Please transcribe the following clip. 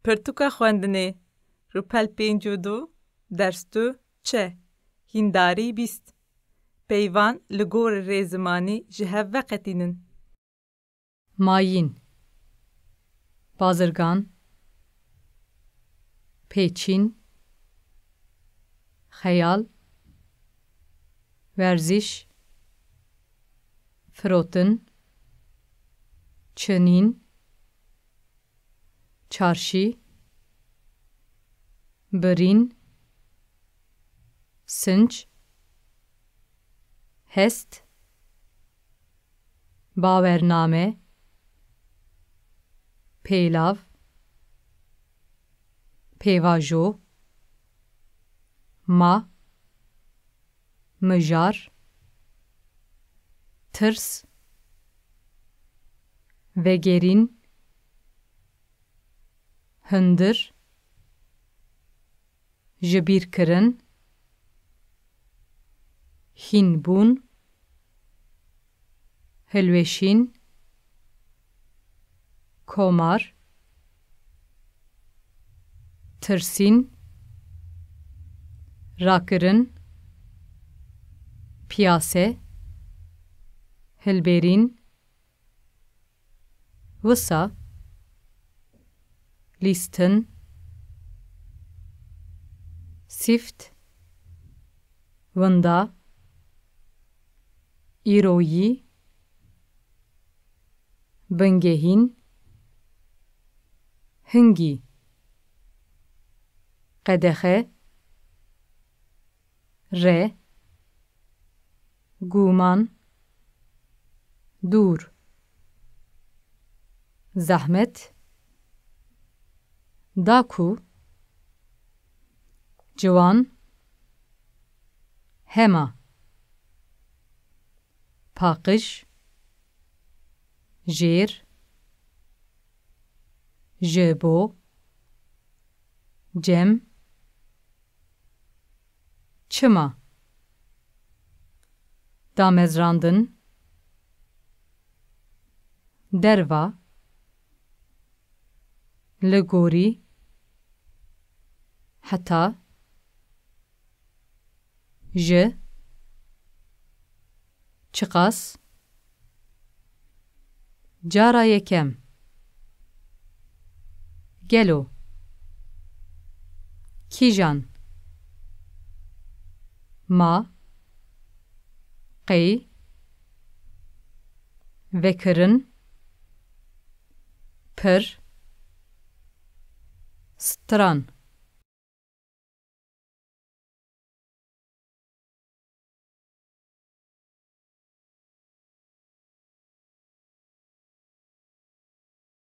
Pirtûka xwendinê Rûpel 52 ders 2 çe hîndarî 20 peyvan li gorî rêzimanî ji hev veqetînin. Mayin, bazırgan, pêçîn, xeyal, werziş, firotin, çinîn, çarşî, birîn, sinc, hest, bawername, pêlav, pêvajo, ma, mijar, tirs, vegerîn, hundir, ji bîrkirin, hînbûn, hilweşîn, komar, tirsîn, rakirin, piyase, hilberîn, wisa, lîstin, sîft, winda, îroyî, bingehîn, hingî, qedexe, re, gûman, dûr, zehmet, daku, ciwan, hema, paqij, jêr, ji bo, cem, çima, damezrandin, derva, li gorî, heta, ji, çiqas, cara yekem, gelo, kîjan, ma, qey, vekirin, pir, stran.